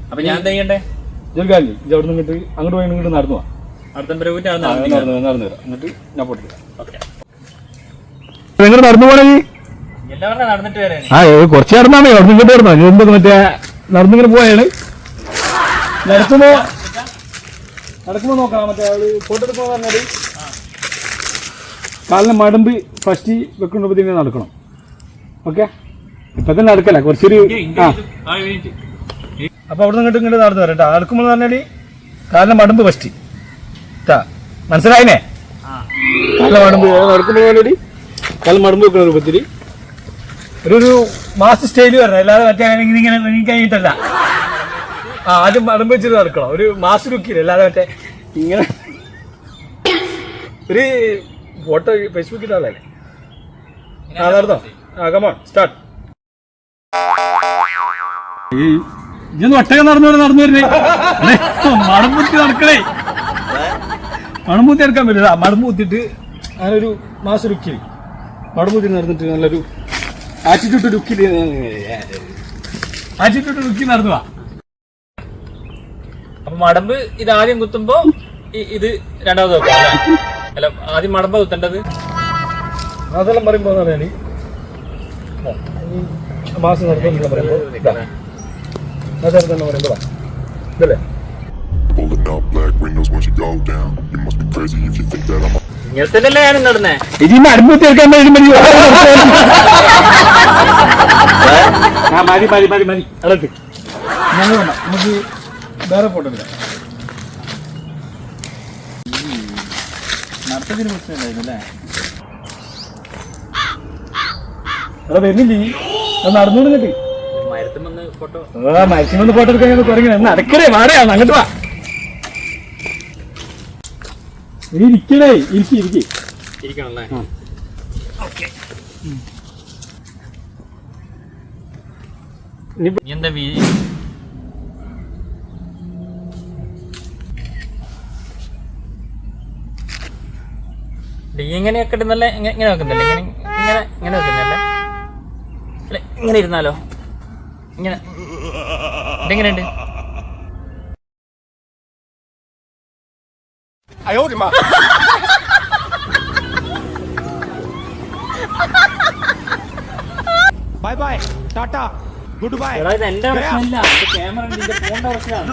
അപ്പൊ ഞാൻ എന്താ ചെയ്യണ്ടേ? ഇതൊരു കാര്യം ഇത് അവിടെ നിന്ന് അങ്ങോട്ട് പോയി ഇങ്ങോട്ട് നടന്നു പോവാം. നടന്നു വരാം. എന്നിട്ട് ഞാൻ പൊട്ടില്ല. എങ്ങനെ നടന്നു പോണേ? നടന്നിട്ട് വരാൻ കുറച്ച് നടന്നാ മതി. അവിടെ നിന്ന് ഇങ്ങോട്ട് നടന്നോ? എന്താ മറ്റേ നടന്നിങ്ങനെ പോയാണ്. നടക്കുമ്പോ നോക്കാം. മറ്റേ ഫോട്ടോ എടുക്കുമ്പോ പറഞ്ഞാല് കാലിന് മടമ്പ് ഫസ്റ്റ് വെക്കുമ്പോ ഇങ്ങനെ നടക്കണം. ഓക്കെ, ഇപ്പൊ തന്നെ നടക്കല്ല, കുറച്ചൊരു അപ്പൊ അവിടെ നിന്ന് ഇങ്ങോട്ട് നടന്നു വരട്ടെ. നടക്കുമ്പോൾ പറഞ്ഞാല് കാലിന് മടമ്പ് ഫസ്റ്റ് മനസ്സിലായിനെ? കാലിന് മടമ്പ് നടക്കുമ്പോ പറഞ്ഞാല് കാലിന് മടമ്പ് വെക്കുന്ന രൂപത്തില് ഒരു മാസ് സ്റ്റൈല് വരണം. അല്ലാതെ മറ്റേ ഇങ്ങനെ കഴിഞ്ഞിട്ടല്ല. ആദ്യം മടമ്പ് വെച്ചിട്ട് നടക്കണം. ഒരു മാസ് ലുക്കില്ല. അല്ലാതെ മറ്റേ ഇങ്ങനെ ഒരു ഫോട്ടോ ഫേസ്ബുക്കിൽ ആളല്ലേ. നടന്നോ? Come on start. ഇതൊന്ന് ഒട്ടകം നടന്നു വരുന്നേ. മടമ്പൂത്തി നടക്കണേ. മടമ്പൂത്തി നടക്കാൻ പറ്റില്ല. മടമ്പൂത്തിട്ട് അങ്ങനൊരു മാസം ലുക്കിൽ മടമ്പൂത്തി നടന്നിട്ട് നല്ലൊരു ആറ്റിറ്റ്യൂഡ് ലുക്കിൽ നടന്നു പോവാ. അപ്പൊ മടമ്പ് ഇത് ആദ്യം കുത്തുമ്പോ ഇത് രണ്ടാമത് വെക്കാം അല്ല? ആദ്യം മടമ്പ കുത്തേണ്ടത്. അതെല്ലാം പറയുമ്പോ പറഞ്ഞാല് മാസം നടക്കുന്നില്ല പറയുമ്പോ പറയുമ്പോ ഇതല്ലേ ഇങ്ങനത്തെ ഞാനും നടന്നേ. ഇതിന് അടുപ്പത്തി എടുക്കാൻ മതി. അടുത്ത് ഞങ്ങൾ വേണ്ട, നമുക്ക് വേറെ ഫോട്ടോ എടുക്കാം. നടത്തത്തിന് പ്രശ്നമില്ലായിരുന്നല്ലേ? അവിടെ വരുന്നില്ലേ? അത് നടന്നുകൊണ്ടിട്ട് മരത്തുമെന്ന് ഫോട്ടോ മരിച്ചുമെന്ന് ഫോട്ടോ എടുക്കാൻ തുടങ്ങി. നടക്കണേ, വാടയാ അങ്ങോട്ട് വാ. ഇനി ഇരിക്കണേ, ഇരിക്കണല്ലേ? എന്താ ഇങ്ങനെയൊക്കെ ഇടുന്നല്ലേ? ഇങ്ങനെ വെക്കുന്നില്ലേ? ഇങ്ങനെ വെക്കുന്നല്ലേ? അല്ല ഇങ്ങനെ ഇരുന്നാലോ? ഇങ്ങനെ ഇതെങ്ങനെയുണ്ട്? ബൈ ബൈ ടാറ്റ ഗുഡ് ബൈ. എന്റെ പ്രശ്നമില്ല, ക്യാമറ ഫോണിന്റെ പ്രശ്നമാണ്.